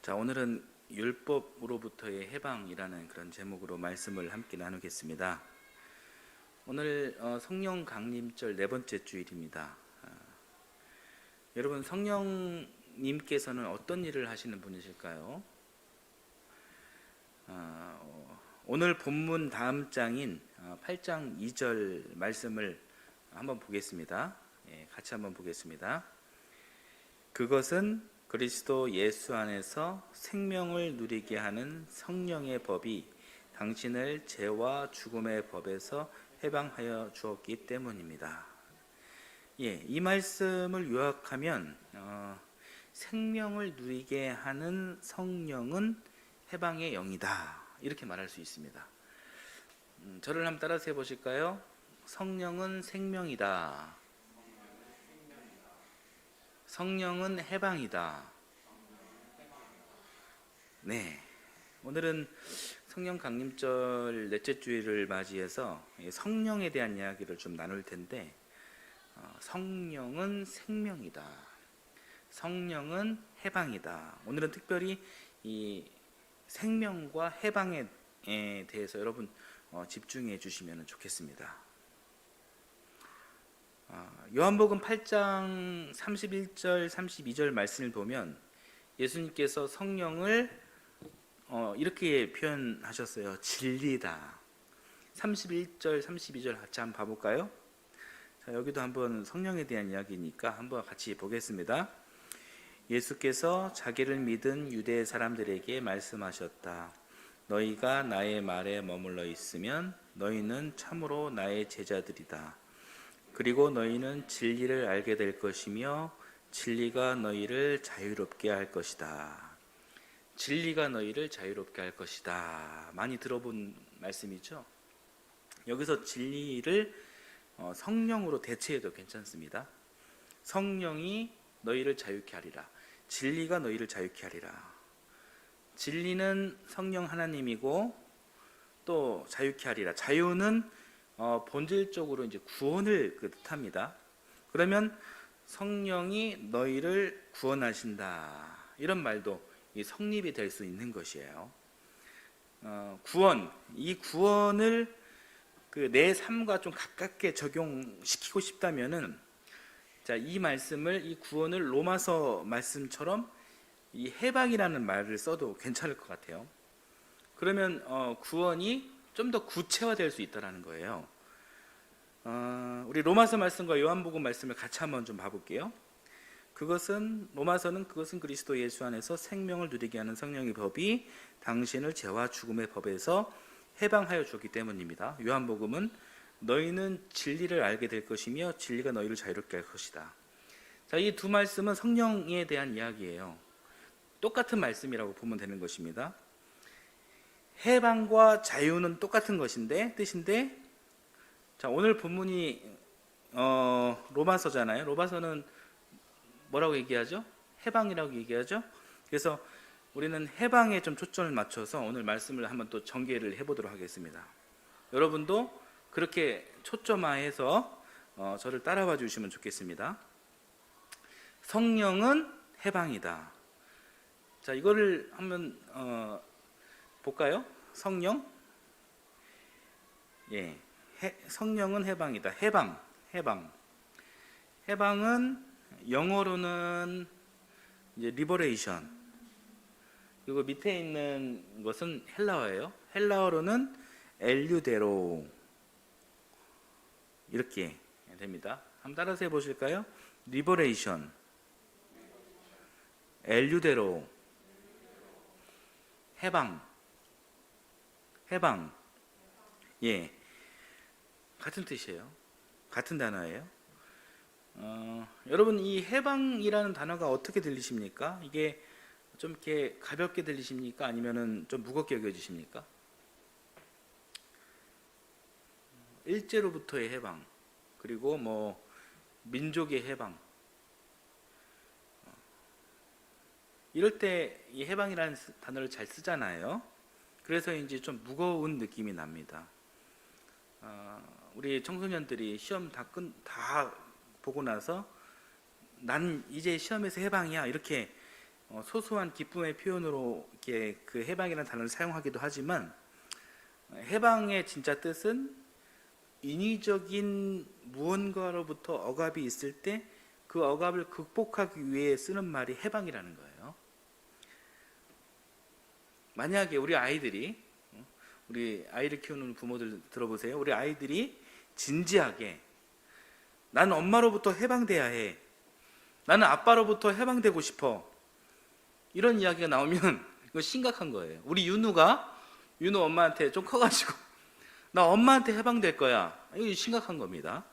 자, 오늘은 율법으로부터의 해방이라는 그런 제목으로 말씀을 함께 나누겠습니다. 오늘 성령 강림절 네 번째 주일입니다. 여러분, 성령님께서는 어떤 일을 하시는 분이실까요? 오늘 본문 다음 장인 8장 2절 말씀을 한번 보겠습니다. 같이 한번 보겠습니다. 그것은 그리스도 예수 안에서 생명을 누리게 하는 성령의 법이 당신을 죄와 죽음의 법에서 해방하여 주었기 때문입니다. 이 말씀을 요약하면 생명을 누리게 하는 성령은 해방의 영이다, 이렇게 말할 수 있습니다. 저를 한번 따라서 해보실까요? 성령은 생명이다. 성령은 해방이다. 네, 오늘은 성령 강림절 넷째 주일을 맞이해서 성령에 대한 이야기를 좀 나눌 텐데, 성령은 생명이다. 성령은 해방이다. 오늘은 특별히 이 생명과 해방에 대해서 여러분 집중해 주시면 좋겠습니다. 요한복음 8장 31절 32절 말씀을 보면 예수님께서 성령을 이렇게 표현하셨어요. 진리다. 31절 32절 같이 한번 봐볼까요? 자, 여기도 한번 성령에 대한 이야기니까 한번 같이 보겠습니다. 예수께서 자기를 믿은 유대 사람들에게 말씀하셨다. 너희가 나의 말에 머물러 있으면 너희는 참으로 나의 제자들이다. 그리고 너희는 진리를 알게 될 것이며 진리가 너희를 자유롭게 할 것이다. 진리가 너희를 자유롭게 할 것이다. 많이 들어본 말씀이죠. 여기서 진리를 성령으로 대체해도 괜찮습니다. 성령이 너희를 자유케 하리라. 진리가 너희를 자유케 하리라. 진리는 성령 하나님이고 또 자유케 하리라. 자유는 본질적으로 이제 구원을 뜻합니다. 그러면 성령이 너희를 구원하신다, 이런 말도 성립이 될 수 있는 것이에요. 구원, 이 구원을 내 삶과 좀 가깝게 적용시키고 싶다면은, 자, 이 말씀을, 이 구원을 로마서 말씀처럼 이 해방이라는 말을 써도 괜찮을 것 같아요. 그러면 구원이 좀 더 구체화될 수 있다는 거예요. 우리 로마서 말씀과 요한복음 말씀을 같이 한번 좀 봐볼게요. 로마서는 그것은 그리스도 예수 안에서 생명을 누리게 하는 성령의 법이 당신을 죄와 죽음의 법에서 해방하여 주었기 때문입니다. 요한복음은 너희는 진리를 알게 될 것이며 진리가 너희를 자유롭게 할 것이다. 자, 이 두 말씀은 성령에 대한 이야기예요. 똑같은 말씀이라고 보면 되는 것입니다. 해방과 자유는 똑같은 뜻인데, 자, 오늘 본문이 로마서잖아요. 로마서는 뭐라고 얘기하죠? 해방이라고 얘기하죠. 그래서 우리는 해방에 좀 초점을 맞춰서 오늘 말씀을 한번 또 전개를 해보도록 하겠습니다. 여러분도 그렇게 초점화해서 저를 따라와 주시면 좋겠습니다. 성령은 해방이다. 자, 이거를 한번 볼까요? 성령? 성령은 해방이다. 해방은 영어로는 이제 리버레이션. 그리고 밑에 있는 것은 헬라어예요. 헬라어로는 엘유데로, 이렇게 됩니다. 한번 따라서 해보실까요? 리버레이션, 엘유데로, 해방. 같은 뜻이에요. 같은 단어예요. 여러분, 이 해방이라는 단어가 어떻게 들리십니까? 이게 좀 이렇게 가볍게 들리십니까? 아니면은 좀 무겁게 여겨지십니까? 일제로부터의 해방, 그리고 민족의 해방, 이럴 때 이 해방이라는 단어를 잘 쓰잖아요. 그래서 이제 좀 무거운 느낌이 납니다. 우리 청소년들이 시험 다 보고 나서 난 이제 시험에서 해방이야, 이렇게 소소한 기쁨의 표현으로 이렇게 그 해방이라는 단어를 사용하기도 하지만 해방의 진짜 뜻은 인위적인 무언가로부터 억압이 있을 때 그 억압을 극복하기 위해 쓰는 말이 해방이라는 거예요. 만약에 우리 아이를 키우는 부모들 들어보세요. 우리 아이들이 진지하게 나는 엄마로부터 해방돼야 해, 나는 아빠로부터 해방되고 싶어, 이런 이야기가 나오면 이거 심각한 거예요. 우리 윤우 엄마한테 좀 커가지고 나 엄마한테 해방될 거야, 이거 심각한 겁니다.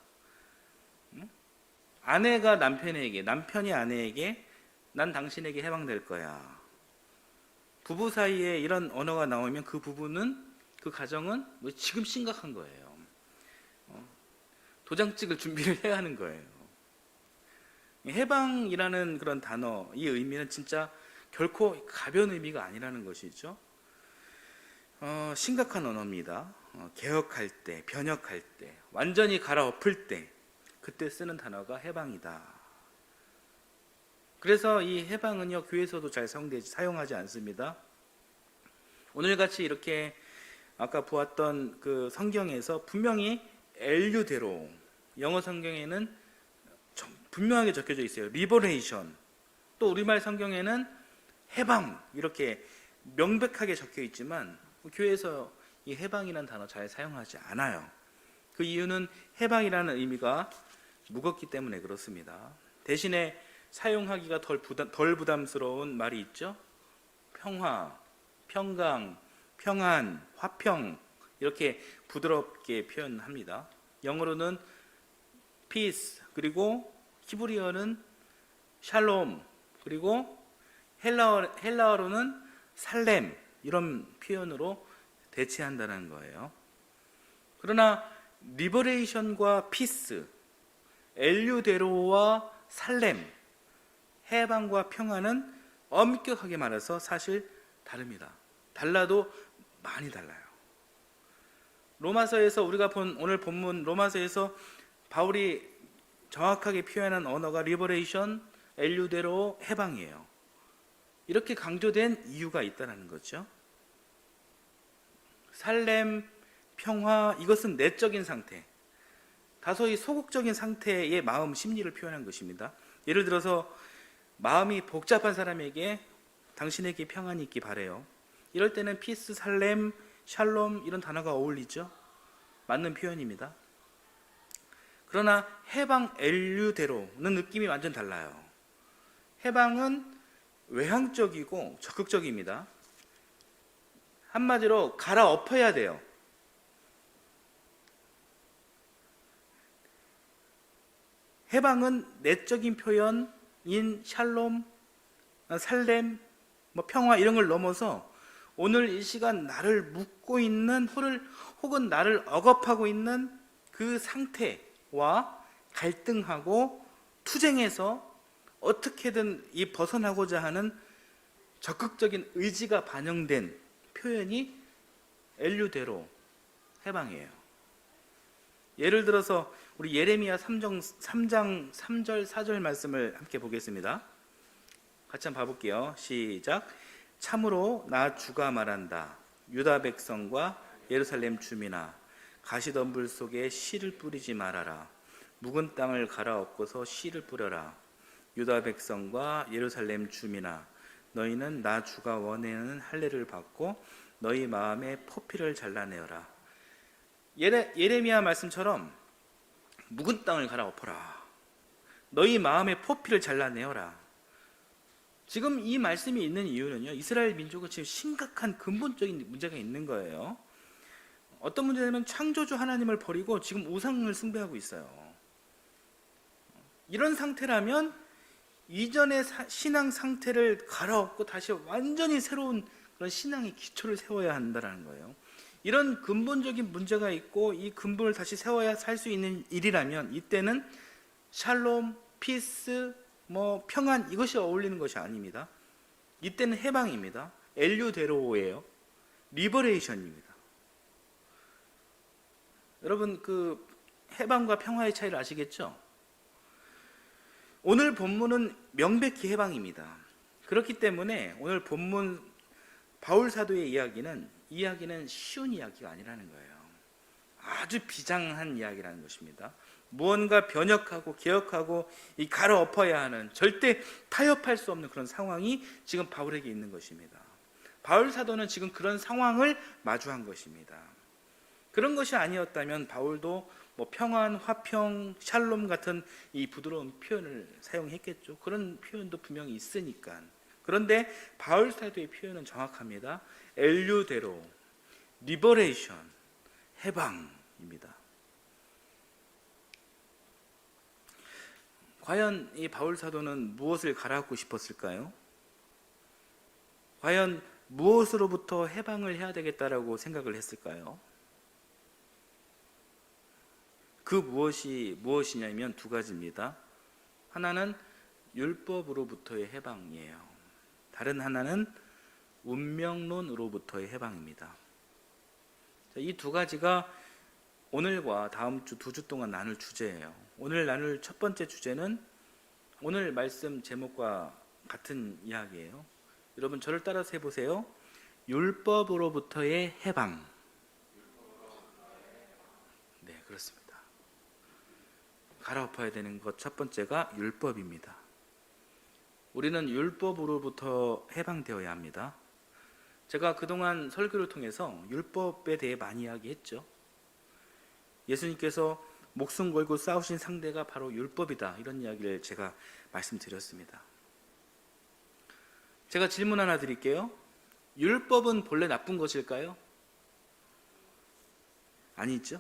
아내가 남편에게, 남편이 아내에게 난 당신에게 해방될 거야, 부부 사이에 이런 언어가 나오면 그 부부는, 그 가정은 지금 심각한 거예요. 도장 찍을 준비를 해야 하는 거예요. 해방이라는 그런 단어, 이 의미는 진짜 결코 가벼운 의미가 아니라는 것이죠. 심각한 언어입니다. 개혁할 때, 변혁할 때, 완전히 갈아엎을 때, 그때 쓰는 단어가 해방이다. 그래서 이 해방은요, 교회에서도 잘 사용하지 않습니다. 오늘같이 이렇게 아까 보았던 그 성경에서 분명히 엘류대로, 영어 성경에는 분명하게 적혀져 있어요. 리버레이션. 또 우리말 성경에는 해방, 이렇게 명백하게 적혀 있지만 교회에서 이 해방이라는 단어 잘 사용하지 않아요. 그 이유는 해방이라는 의미가 무겁기 때문에 그렇습니다. 대신에 사용하기가 덜 부담스러운 말이 있죠. 평화, 평강, 평안, 화평, 이렇게 부드럽게 표현합니다. 영어로는 peace, 그리고 히브리어는 샬롬, 그리고 헬라어로는 살렘, 이런 표현으로 대체한다는 거예요. 그러나 리버레이션과 피스, 엘유데로와 살렘, 해방과 평화는 엄격하게 말해서 사실 다릅니다. 달라도 많이 달라요. 로마서에서 우리가 본 오늘 본문 로마서에서 바울이 정확하게 표현한 언어가 리버레이션, 엘유데로, 해방이에요. 이렇게 강조된 이유가 있다는 거죠. 살렘, 평화, 이것은 내적인 상태, 다소히 소극적인 상태의 마음, 심리를 표현한 것입니다. 예를 들어서 마음이 복잡한 사람에게 당신에게 평안이 있기 바래요. 이럴 때는 피스, 살렘, 샬롬 이런 단어가 어울리죠. 맞는 표현입니다. 그러나 해방, 엘유데로는 느낌이 완전 달라요. 해방은 외향적이고 적극적입니다. 한마디로 갈아엎어야 돼요. 해방은 내적인 표현인 샬롬, 살렘, 평화 이런 걸 넘어서 오늘 이 시간 나를 묶고 있는 혹은 나를 억압하고 있는 그 상태와 갈등하고 투쟁해서 어떻게든 이 벗어나고자 하는 적극적인 의지가 반영된 표현이 엘유데로, 해방이에요. 예를 들어서 우리 예레미야 3장 3절 4절 말씀을 함께 보겠습니다. 같이 한번 봐볼게요. 시작. 참으로 나 주가 말한다. 유다 백성과 예루살렘 주민아, 가시덤불 속에 씨를 뿌리지 말아라. 묵은 땅을 갈아엎고서 씨를 뿌려라. 유다 백성과 예루살렘 주민아, 너희는 나 주가 원하는 할례를 받고 너희 마음에 포피를 잘라내어라. 예레미야 말씀처럼 묵은 땅을 갈아엎어라. 너희 마음에 포피를 잘라내어라. 지금 이 말씀이 있는 이유는요, 이스라엘 민족은 지금 심각한 근본적인 문제가 있는 거예요. 어떤 문제냐면 창조주 하나님을 버리고 지금 우상을 숭배하고 있어요. 이런 상태라면 이전의 신앙 상태를 갈아엎고 다시 완전히 새로운 그런 신앙의 기초를 세워야 한다는 거예요. 이런 근본적인 문제가 있고 이 근본을 다시 세워야 살 수 있는 일이라면 이때는 샬롬, 피스, 평안 이것이 어울리는 것이 아닙니다. 이때는 해방입니다. 엘유데로예요. 리버레이션입니다. 여러분 그 해방과 평화의 차이를 아시겠죠? 오늘 본문은 명백히 해방입니다. 그렇기 때문에 오늘 본문 바울 사도의 이야기는 쉬운 이야기가 아니라는 거예요. 아주 비장한 이야기라는 것입니다. 무언가 변혁하고 개혁하고 이 갈아엎어야 하는, 절대 타협할 수 없는 그런 상황이 지금 바울에게 있는 것입니다. 바울 사도는 지금 그런 상황을 마주한 것입니다. 그런 것이 아니었다면 바울도 뭐 평안, 화평, 샬롬 같은 이 부드러운 표현을 사용했겠죠. 그런 표현도 분명히 있으니까. 그런데 바울 사도의 표현은 정확합니다. 엘류데로, 리버레이션, 해방입니다. 과연 이 바울 사도는 무엇을 갈아엎고 싶었을까요? 과연 무엇으로부터 해방을 해야 되겠다라고 생각을 했을까요? 그 무엇이냐면 두 가지입니다. 하나는 율법으로부터의 해방이에요. 다른 하나는 운명론으로부터의 해방입니다. 이 두 가지가 오늘과 다음 주 2주 동안 나눌 주제예요. 오늘 나눌 첫 번째 주제는 오늘 말씀 제목과 같은 이야기예요. 여러분 저를 따라서 해보세요. 율법으로부터의 해방. 네, 그렇습니다. 갈아엎어야 되는 것 첫 번째가 율법입니다. 우리는 율법으로부터 해방되어야 합니다. 제가 그동안 설교를 통해서 율법에 대해 많이 이야기했죠. 예수님께서 목숨 걸고 싸우신 상대가 바로 율법이다, 이런 이야기를 제가 말씀드렸습니다. 제가 질문 하나 드릴게요. 율법은 본래 나쁜 것일까요? 아니죠.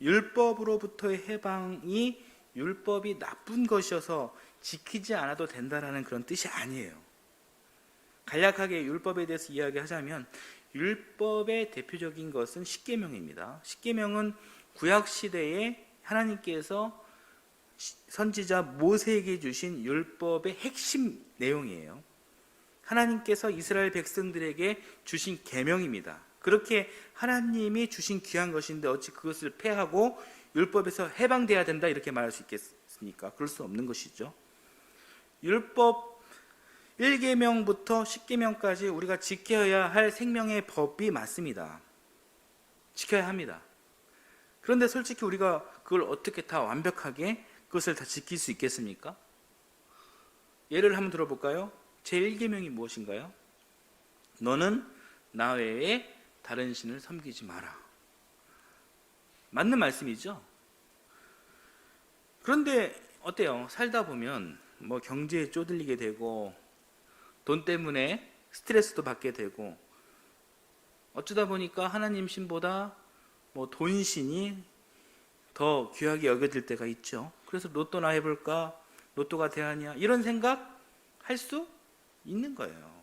율법으로부터의 해방이 율법이 나쁜 것이어서 지키지 않아도 된다는 그런 뜻이 아니에요. 간략하게 율법에 대해서 이야기하자면 율법의 대표적인 것은 십계명입니다. 십계명은 구약 시대에 하나님께서 선지자 모세에게 주신 율법의 핵심 내용이에요. 하나님께서 이스라엘 백성들에게 주신 계명입니다. 그렇게 하나님이 주신 귀한 것인데 어찌 그것을 폐하고 율법에서 해방돼야 된다 이렇게 말할 수 있겠습니까? 그럴 수 없는 것이죠. 율법 1계명부터 10계명까지 우리가 지켜야 할 생명의 법이 맞습니다. 지켜야 합니다. 그런데 솔직히 우리가 그걸 어떻게 다 완벽하게 그것을 다 지킬 수 있겠습니까? 예를 한번 들어볼까요? 제1계명이 무엇인가요? 너는 나 외에 다른 신을 섬기지 마라. 맞는 말씀이죠? 그런데 어때요? 살다 보면 뭐 경제에 쪼들리게 되고 돈 때문에 스트레스도 받게 되고 어쩌다 보니까 하나님 신보다 뭐 돈 신이 더 귀하게 여겨질 때가 있죠. 그래서 로또나 해볼까? 로또가 대안이야? 이런 생각 할 수 있는 거예요.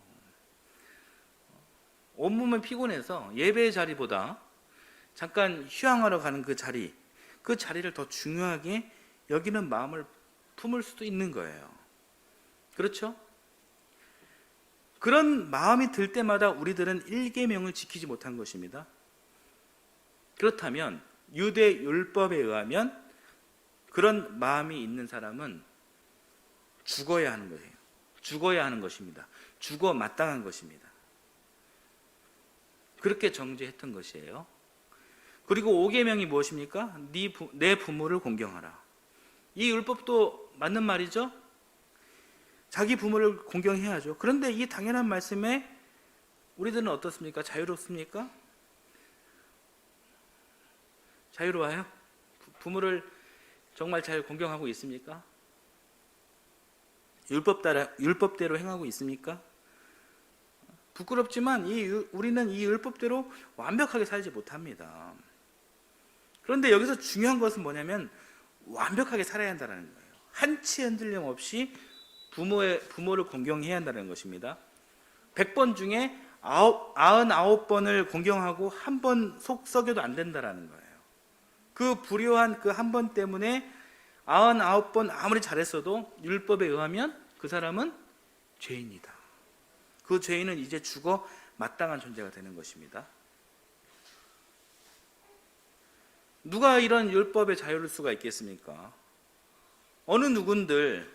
온몸은 피곤해서 예배의 자리보다 잠깐 휴양하러 가는 그 자리를 더 중요하게 여기는 마음을 품을 수도 있는 거예요. 그렇죠? 그런 마음이 들 때마다 우리들은 1계명을 지키지 못한 것입니다. 그렇다면 유대 율법에 의하면 그런 마음이 있는 사람은 죽어야 하는 거예요. 죽어야 하는 것입니다. 죽어 마땅한 것입니다. 그렇게 정죄했던 것이에요. 그리고 5계명이 무엇입니까? 내 부모를 공경하라. 이 율법도 맞는 말이죠. 자기 부모를 공경해야죠. 그런데 이 당연한 말씀에 우리들은 어떻습니까? 자유롭습니까? 자유로워요? 부모를 정말 잘 공경하고 있습니까? 율법대로 행하고 있습니까? 부끄럽지만 우리는 이 율법대로 완벽하게 살지 못합니다. 그런데 여기서 중요한 것은 뭐냐면 완벽하게 살아야 한다는 거예요. 한치 흔들림 없이 부모를 공경해야 한다는 것입니다. 100번 중에 99번을 공경하고 한 번 속 썩여도 안 된다는 거예요. 그 불효한 그 한 번 때문에 99번 아무리 잘했어도 율법에 의하면 그 사람은 죄인이다. 그 죄인은 이제 죽어 마땅한 존재가 되는 것입니다. 누가 이런 율법에 자유로울 수가 있겠습니까? 어느 누군들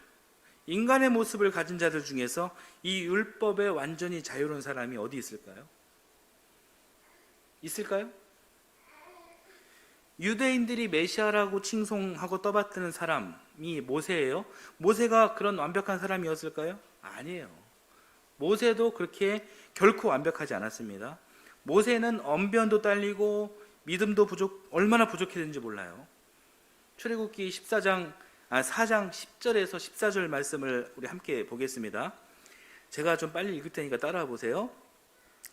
인간의 모습을 가진 자들 중에서 이 율법에 완전히 자유로운 사람이 어디 있을까요? 있을까요? 유대인들이 메시아라고 칭송하고 떠받드는 사람이 모세예요. 모세가 그런 완벽한 사람이었을까요? 아니에요. 모세도 그렇게 결코 완벽하지 않았습니다. 모세는 언변도 딸리고 믿음도 얼마나 부족했는지 몰라요. 출애굽기 4장 10절에서 14절 말씀을 우리 함께 보겠습니다. 제가 좀 빨리 읽을 테니까 따라와 보세요.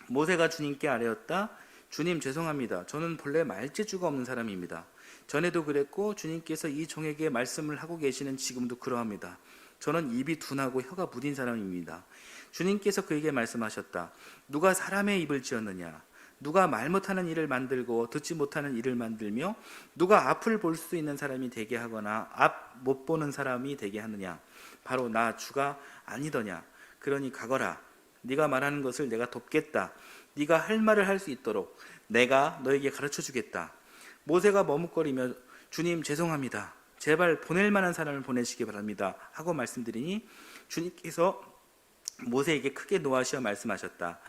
모세가 주님께 아뢰었다. 주님 죄송합니다. 저는 본래 말재주가 없는 사람입니다. 전에도 그랬고 주님께서 이 종에게 말씀을 하고 계시는 지금도 그러합니다. 저는 입이 둔하고 혀가 무딘 사람입니다. 주님께서 그에게 말씀하셨다. 누가 사람의 입을 지었느냐? 누가 말 못하는 일을 만들고 듣지 못하는 일을 만들며 누가 앞을 볼 수 있는 사람이 되게 하거나 앞 못 보는 사람이 되게 하느냐? 바로 나 주가 아니더냐? 그러니 가거라. 네가 말하는 것을 내가 돕겠다. 네가 할 말을 할 수 있도록 내가 너에게 가르쳐 주겠다. 모세가 머뭇거리며 주님 죄송합니다. 제발 보낼 만한 사람을 보내시기 바랍니다. 하고 말씀드리니 주님께서 모세에게 크게 노하시어 말씀하셨다.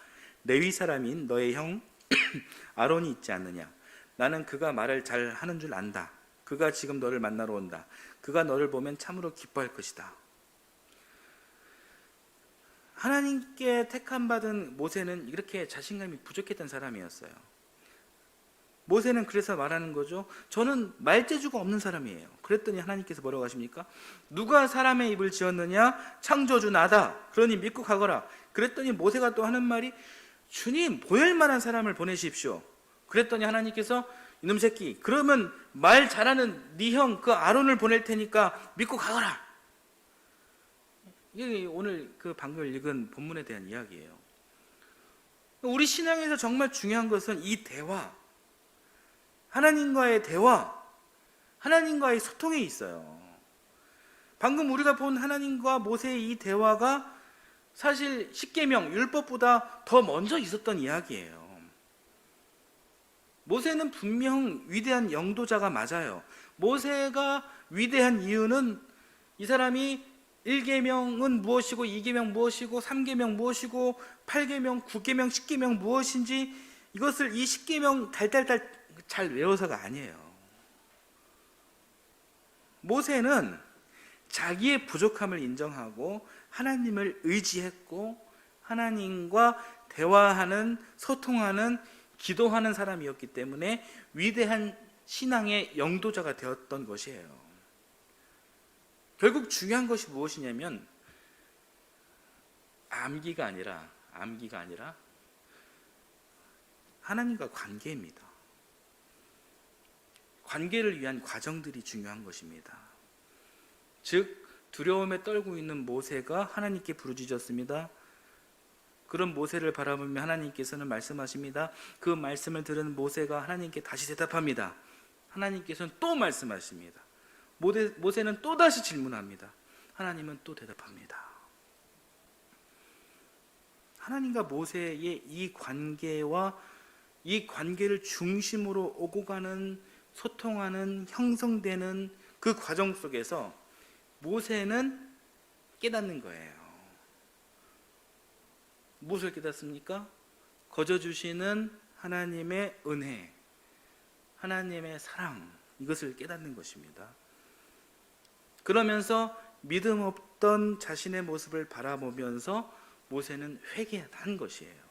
레위 사람인 너의 형 아론이 있지 않느냐? 나는 그가 말을 잘 하는 줄 안다. 그가 지금 너를 만나러 온다. 그가 너를 보면 참으로 기뻐할 것이다. 하나님께 택함받은 모세는 이렇게 자신감이 부족했던 사람이었어요. 모세는 그래서 말하는 거죠. 저는 말재주가 없는 사람이에요. 그랬더니 하나님께서 뭐라고 하십니까? 누가 사람의 입을 지었느냐? 창조주 나다. 그러니 믿고 가거라. 그랬더니 모세가 또 하는 말이 주님 보낼 만한 사람을 보내십시오. 그랬더니 하나님께서 이놈 새끼 그러면 말 잘하는 네 형 그 아론을 보낼 테니까 믿고 가거라. 이게 오늘 그 방금 읽은 본문에 대한 이야기예요. 우리 신앙에서 정말 중요한 것은 이 대화, 하나님과의 대화, 하나님과의 소통에 있어요. 방금 우리가 본 하나님과 모세의 이 대화가 사실 십계명, 율법보다 더 먼저 있었던 이야기예요. 모세는 분명 위대한 영도자가 맞아요. 모세가 위대한 이유는 이 사람이 1계명은 무엇이고 2계명 무엇이고 3계명 무엇이고 8계명, 9계명, 10계명 무엇인지 이것을 이 10계명 달달달 잘 외워서가 아니에요. 모세는 자기의 부족함을 인정하고 하나님을 의지했고 하나님과 대화하는, 소통하는, 기도하는 사람이었기 때문에 위대한 신앙의 영도자가 되었던 것이에요. 결국 중요한 것이 무엇이냐면 암기가 아니라 하나님과 관계입니다. 관계를 위한 과정들이 중요한 것입니다. 즉 두려움에 떨고 있는 모세가 하나님께 부르짖었습니다. 그런 모세를 바라보며 하나님께서는 말씀하십니다. 그 말씀을 들은 모세가 하나님께 다시 대답합니다. 하나님께서는 또 말씀하십니다. 모세는 또다시 질문합니다. 하나님은 또 대답합니다. 하나님과 모세의 이 관계와 이 관계를 중심으로 오고 가는, 소통하는, 형성되는 그 과정 속에서 모세는 깨닫는 거예요. 무엇을 깨닫습니까? 거저 주시는 하나님의 은혜, 하나님의 사랑, 이것을 깨닫는 것입니다. 그러면서 믿음 없던 자신의 모습을 바라보면서 모세는 회개한 것이에요.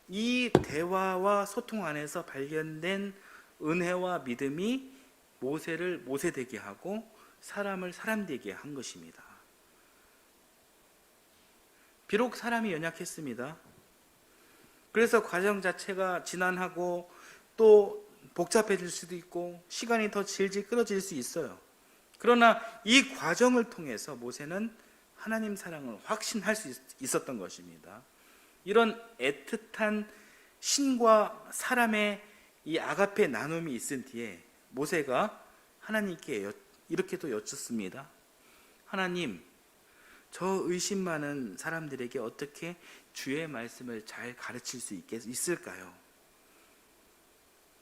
이 대화와 소통 안에서 발견된 은혜와 믿음이 모세를 모세되게 하고 사람을 사람되게 한 것입니다. 비록 사람이 연약했습니다. 그래서 과정 자체가 지난하고 또 복잡해질 수도 있고 시간이 더 질질 끌어질 수 있어요. 그러나 이 과정을 통해서 모세는 하나님 사랑을 확신할 수 있었던 것입니다. 이런 애틋한 신과 사람의 이 아가페 나눔이 있은 뒤에 모세가 하나님께 이렇게도 여쭙습니다. 하나님, 저 의심 많은 사람들에게 어떻게 주의 말씀을 잘 가르칠 수 있을까요?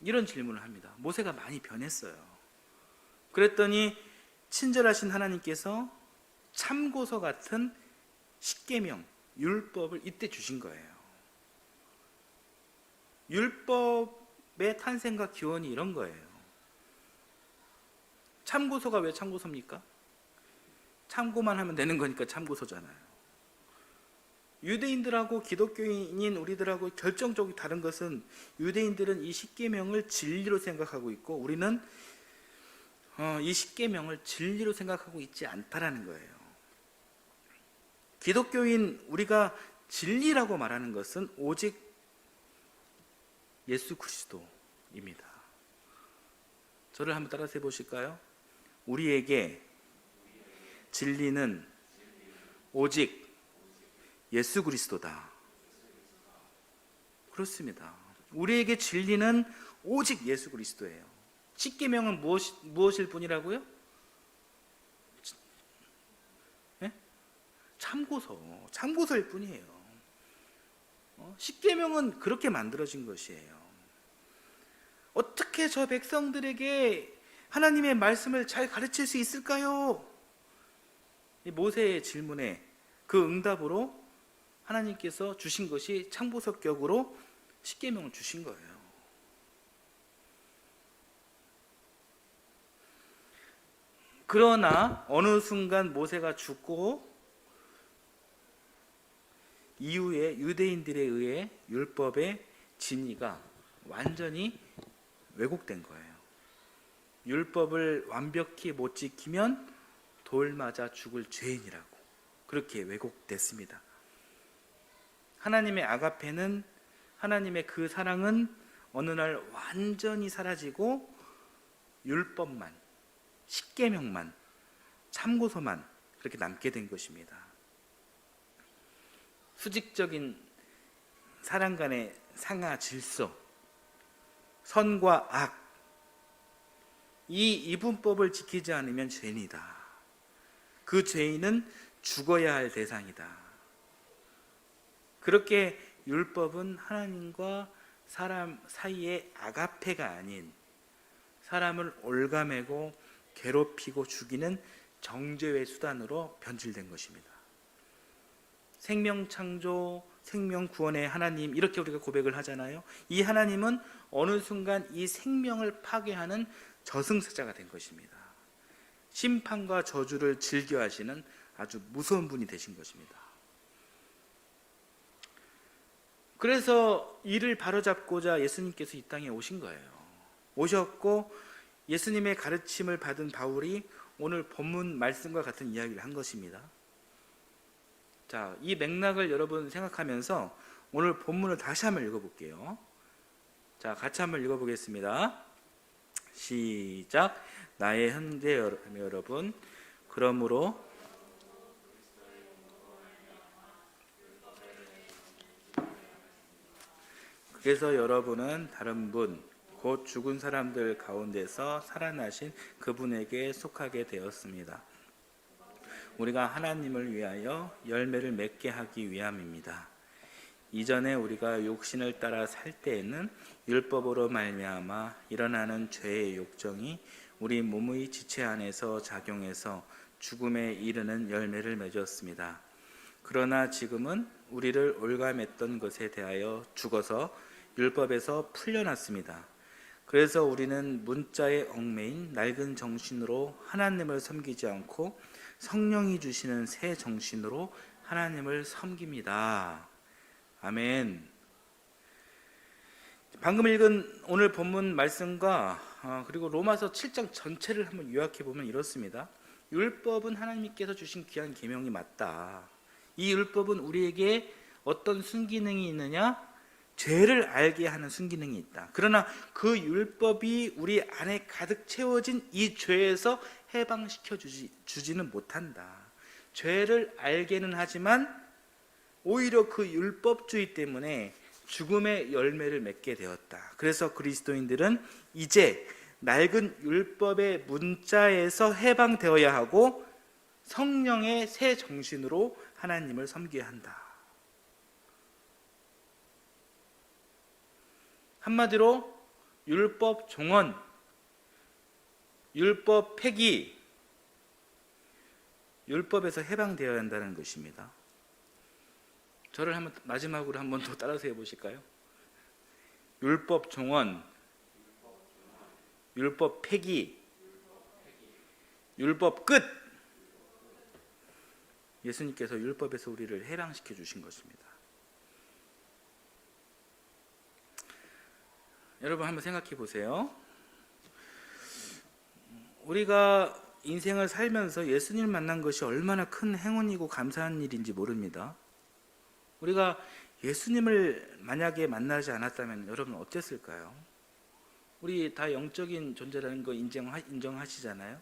이런 질문을 합니다. 모세가 많이 변했어요. 그랬더니 친절하신 하나님께서 참고서 같은 십계명, 율법을 이때 주신 거예요. 율법의 탄생과 기원이 이런 거예요. 참고서가 왜 참고서입니까? 참고만 하면 되는 거니까 참고서잖아요. 유대인들하고 기독교인인 우리들하고 결정적으로 다른 것은, 유대인들은 이 십계명을 진리로 생각하고 있고 우리는 이 십계명을 진리로 생각하고 있지 않다라는 거예요. 기독교인 우리가 진리라고 말하는 것은 오직 예수 그리스도입니다. 저를 한번 따라서 해보실까요? 우리에게 진리는 오직 예수 그리스도다. 그렇습니다. 우리에게 진리는 오직 예수 그리스도예요. 십계명은 무엇일 뿐이라고요? 네? 참고서일 뿐이에요. 십계명은 그렇게 만들어진 것이에요. 어떻게 저 백성들에게 하나님의 말씀을 잘 가르칠 수 있을까요? 모세의 질문에 그 응답으로 하나님께서 주신 것이 참고서격으로 십계명을 주신 거예요. 그러나 어느 순간 모세가 죽고 이후에 유대인들에 의해 율법의 진리가 완전히 왜곡된 거예요. 율법을 완벽히 못 지키면 돌 맞아 죽을 죄인이라고 그렇게 왜곡됐습니다. 하나님의 아가페는, 하나님의 그 사랑은 어느 날 완전히 사라지고 율법만, 십계명만, 참고서만 그렇게 남게 된 것입니다. 수직적인 사람 간의 상하 질서, 선과 악, 이 이분법을 지키지 않으면 죄인이다. 그 죄인은 죽어야 할 대상이다. 그렇게 율법은 하나님과 사람 사이의 아가페가 아닌 사람을 올가매고 괴롭히고 죽이는 정죄의 수단으로 변질된 것입니다. 생명창조, 생명구원의 하나님, 이렇게 우리가 고백을 하잖아요. 이 하나님은 어느 순간 이 생명을 파괴하는 저승사자가 된 것입니다. 심판과 저주를 즐겨하시는 아주 무서운 분이 되신 것입니다. 그래서 이를 바로잡고자 예수님께서 이 땅에 오신 거예요. 오셨고 예수님의 가르침을 받은 바울이 오늘 본문 말씀과 같은 이야기를 한 것입니다. 자, 이 맥락을 여러분 생각하면서 오늘 본문을 다시 한번 읽어볼게요. 자, 같이 한번 읽어보겠습니다. 시작. 나의 형제 여러분, 그러므로 그래서 여러분은 다른 분, 곧 죽은 사람들 가운데서 살아나신 그분에게 속하게 되었습니다. 우리가 하나님을 위하여 열매를 맺게 하기 위함입니다. 이전에 우리가 육신을 따라 살 때에는 율법으로 말미암아 일어나는 죄의 욕정이 우리 몸의 지체 안에서 작용해서 죽음에 이르는 열매를 맺었습니다. 그러나 지금은 우리를 올감했던 것에 대하여 죽어서 율법에서 풀려났습니다. 그래서 우리는 문자에 얽매인 낡은 정신으로 하나님을 섬기지 않고 성령이 주시는 새 정신으로 하나님을 섬깁니다. 아멘. 방금 읽은 오늘 본문 말씀과 그리고 로마서 7장 전체를 한번 요약해 보면 이렇습니다. 율법은 하나님께서 주신 귀한 계명이 맞다. 이 율법은 우리에게 어떤 순기능이 있느냐? 죄를 알게 하는 순기능이 있다. 그러나 그 율법이 우리 안에 가득 채워진 이 죄에서 해방시켜 주지는 못한다. 죄를 알게는 하지만 오히려 그 율법주의 때문에 죽음의 열매를 맺게 되었다. 그래서 그리스도인들은 이제 낡은 율법의 문자에서 해방되어야 하고 성령의 새 정신으로 하나님을 섬겨야 한다. 한마디로 율법 종언, 율법 폐기, 율법에서 해방되어야 한다는 것입니다. 저를 한번 마지막으로 한번 더 따라서 해보실까요? 율법 종언, 율법 폐기, 율법 끝. 예수님께서 율법에서 우리를 해방시켜 주신 것입니다. 여러분 한번 생각해 보세요. 우리가 인생을 살면서 예수님을 만난 것이 얼마나 큰 행운이고 감사한 일인지 모릅니다. 우리가 예수님을 만약에 만나지 않았다면 여러분 어땠을까요? 우리 다 영적인 존재라는 거 인정하시잖아요.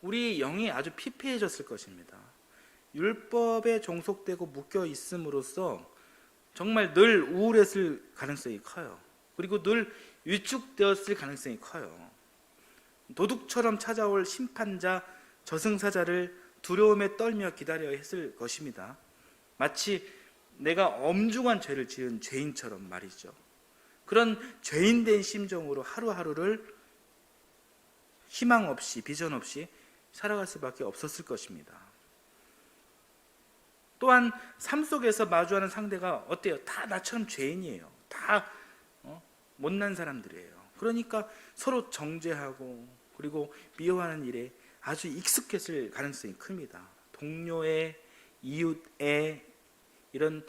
우리 영이 아주 피폐해졌을 것입니다. 율법에 종속되고 묶여 있음으로써 정말 늘 우울했을 가능성이 커요. 그리고 늘 위축되었을 가능성이 커요. 도둑처럼 찾아올 심판자, 저승사자를 두려움에 떨며 기다려야 했을 것입니다. 마치 내가 엄중한 죄를 지은 죄인처럼 말이죠. 그런 죄인된 심정으로 하루하루를 희망 없이, 비전 없이 살아갈 수밖에 없었을 것입니다. 또한 삶 속에서 마주하는 상대가 어때요? 다 나처럼 죄인이에요. 다 못난 사람들이에요. 그러니까 서로 정죄하고 그리고 미워하는 일에 아주 익숙했을 가능성이 큽니다. 동료의, 이웃의 이런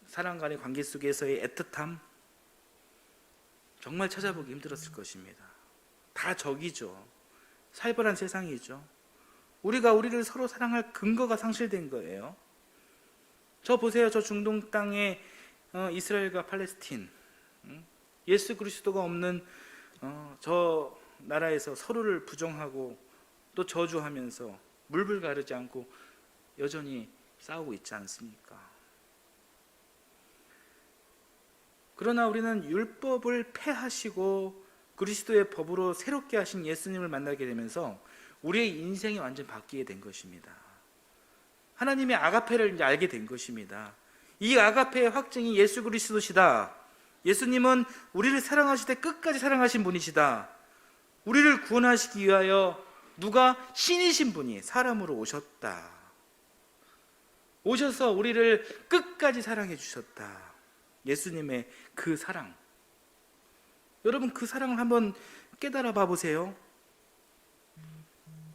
사람 간의 관계 속에서의 애틋함 정말 찾아보기 힘들었을 것입니다. 다 적이죠. 살벌한 세상이죠. 우리가 우리를 서로 사랑할 근거가 상실된 거예요. 저 보세요. 저 중동 땅에 이스라엘과 팔레스틴, 예수 그리스도가 없는 저 나라에서 서로를 부정하고 또 저주하면서 물불 가르지 않고 여전히 싸우고 있지 않습니까? 그러나 우리는 율법을 폐하시고 그리스도의 법으로 새롭게 하신 예수님을 만나게 되면서 우리의 인생이 완전 바뀌게 된 것입니다. 하나님의 아가페를 이제 알게 된 것입니다. 이 아가페의 확증이 예수 그리스도시다. 예수님은 우리를 사랑하시되 끝까지 사랑하신 분이시다. 우리를 구원하시기 위하여 누가 신이신 분이 사람으로 오셨다. 오셔서 우리를 끝까지 사랑해 주셨다. 예수님의 그 사랑. 여러분 그 사랑을 한번 깨달아 봐 보세요.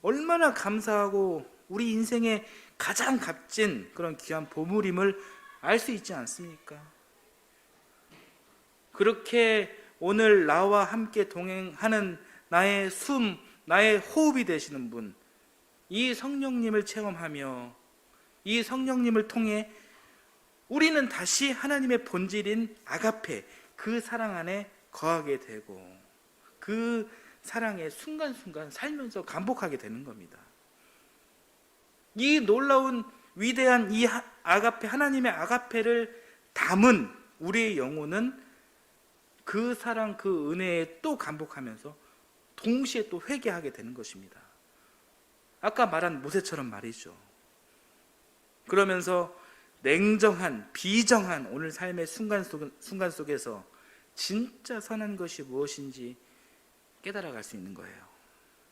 얼마나 감사하고 우리 인생의 가장 값진 그런 귀한 보물임을 알 수 있지 않습니까? 그렇게 오늘 나와 함께 동행하는 나의 숨, 나의 호흡이 되시는 분, 이 성령님을 체험하며 이 성령님을 통해 우리는 다시 하나님의 본질인 아가페, 그 사랑 안에 거하게 되고 그 사랑에 순간순간 살면서 감복하게 되는 겁니다. 이 놀라운 위대한 이 아가페, 하나님의 아가페를 담은 우리의 영혼은 그 사랑, 그 은혜에 또 감복하면서 동시에 또 회개하게 되는 것입니다. 아까 말한 모세처럼 말이죠. 그러면서 냉정한, 비정한 오늘 삶의 순간 속에서 진짜 선한 것이 무엇인지 깨달아갈 수 있는 거예요.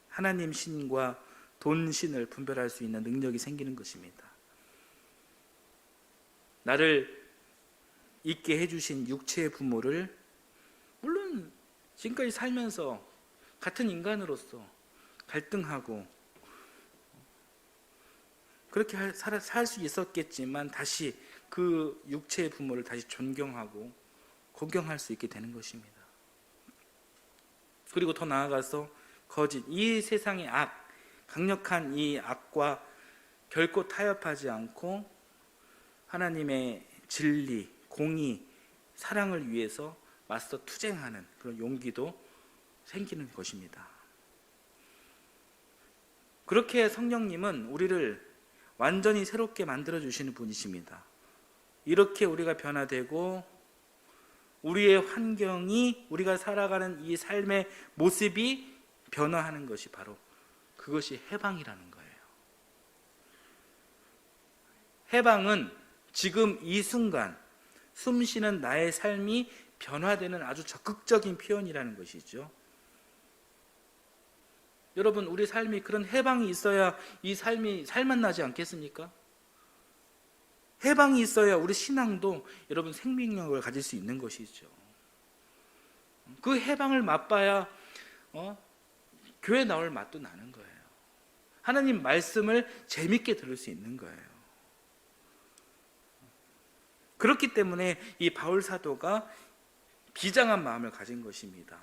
하나님 신과 돈 신을 분별할 수 있는 능력이 생기는 것입니다. 나를 있게 해주신 육체의 부모를 물론 지금까지 살면서 같은 인간으로서 갈등하고 그렇게 살 수 있었겠지만 다시 그 육체의 부모를 다시 존경하고 공경할 수 있게 되는 것입니다. 그리고 더 나아가서 거짓, 이 세상의 악, 강력한 이 악과 결코 타협하지 않고 하나님의 진리, 공의, 사랑을 위해서 맞서 투쟁하는 그런 용기도 생기는 것입니다. 그렇게 성령님은 우리를 완전히 새롭게 만들어 주시는 분이십니다. 이렇게 우리가 변화되고 우리의 환경이, 우리가 살아가는 이 삶의 모습이 변화하는 것이 바로 그것이 해방이라는 거예요. 해방은 지금 이 순간 숨쉬는 나의 삶이 변화되는 아주 적극적인 표현이라는 것이죠. 여러분, 우리 삶이 그런 해방이 있어야 이 삶이 살맛나지 않겠습니까? 해방이 있어야 우리 신앙도 여러분 생명력을 가질 수 있는 것이죠. 그 해방을 맛봐야 교회 나올 맛도 나는 거예요. 하나님 말씀을 재밌게 들을 수 있는 거예요. 그렇기 때문에 이 바울 사도가 비장한 마음을 가진 것입니다.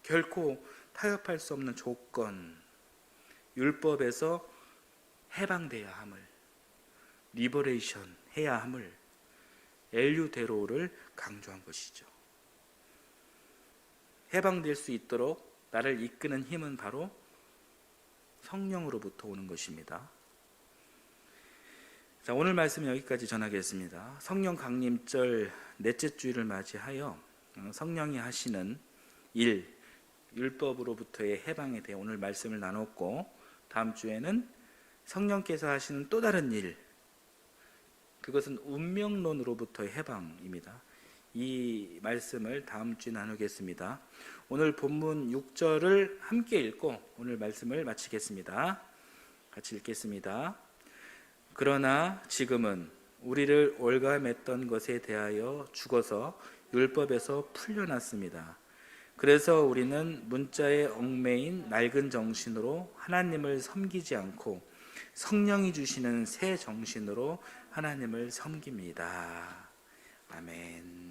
결코 타협할 수 없는 조건, 율법에서 해방돼야 함을, 리버레이션 해야 함을, 엘유데로를 강조한 것이죠. 해방될 수 있도록 나를 이끄는 힘은 바로 성령으로부터 오는 것입니다. 자, 오늘 말씀은 여기까지 전하겠습니다. 성령 강림절 넷째 주일을 맞이하여 성령이 하시는 일, 율법으로부터의 해방에 대해 오늘 말씀을 나눴고, 다음 주에는 성령께서 하시는 또 다른 일, 그것은 운명론으로부터의 해방입니다. 이 말씀을 다음 주에 나누겠습니다. 오늘 본문 6절을 함께 읽고 오늘 말씀을 마치겠습니다. 같이 읽겠습니다. 그러나 지금은 우리를 올감했던 것에 대하여 죽어서 율법에서 풀려났습니다. 그래서 우리는 문자에 얽매인 낡은 정신으로 하나님을 섬기지 않고 성령이 주시는 새 정신으로 하나님을 섬깁니다. 아멘.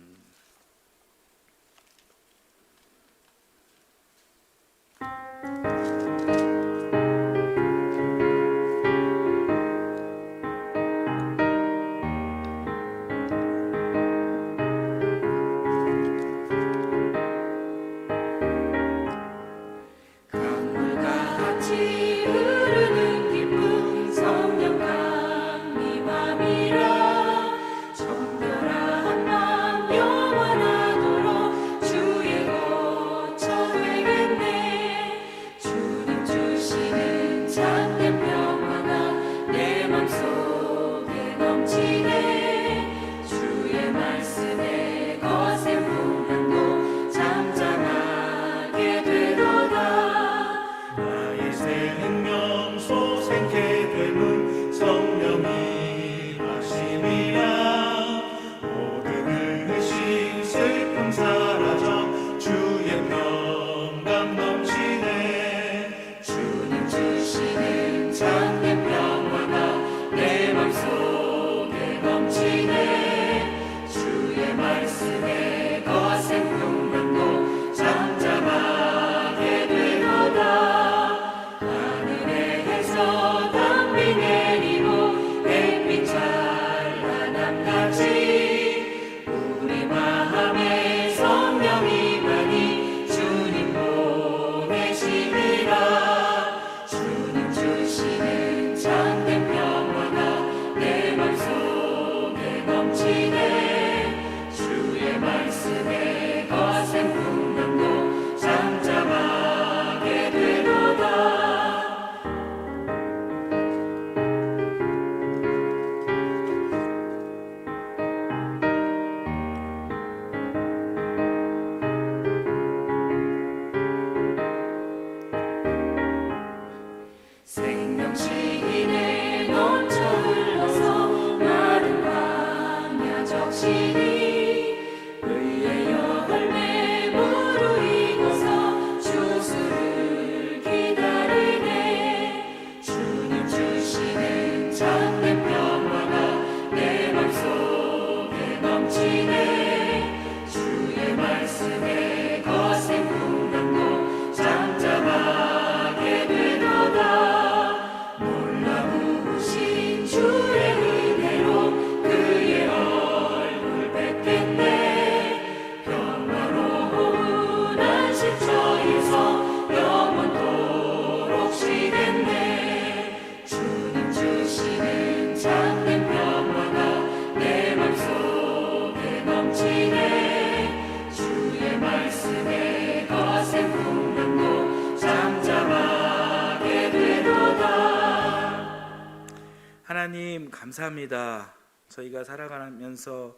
하나님 감사합니다. 저희가 살아가면서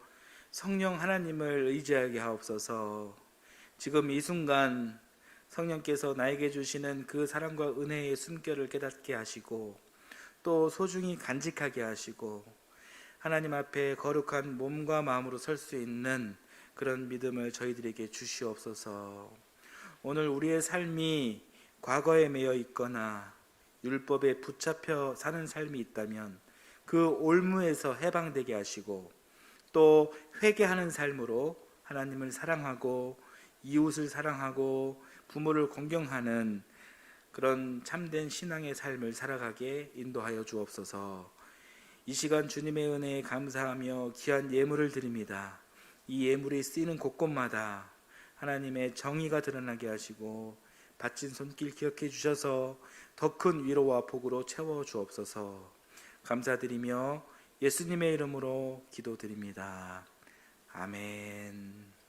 성령 하나님을 의지하게 하옵소서. 지금 이 순간 성령께서 나에게 주시는 그 사랑과 은혜의 숨결을 깨닫게 하시고 또 소중히 간직하게 하시고 하나님 앞에 거룩한 몸과 마음으로 설 수 있는 그런 믿음을 저희들에게 주시옵소서. 오늘 우리의 삶이 과거에 매여 있거나 율법에 붙잡혀 사는 삶이 있다면 그 올무에서 해방되게 하시고 또 회개하는 삶으로 하나님을 사랑하고 이웃을 사랑하고 부모를 공경하는 그런 참된 신앙의 삶을 살아가게 인도하여 주옵소서. 이 시간 주님의 은혜에 감사하며 귀한 예물을 드립니다. 이 예물이 쓰이는 곳곳마다 하나님의 정의가 드러나게 하시고 바친 손길 기억해 주셔서 더 큰 위로와 복으로 채워 주옵소서. 감사드리며 예수님의 이름으로 기도드립니다. 아멘.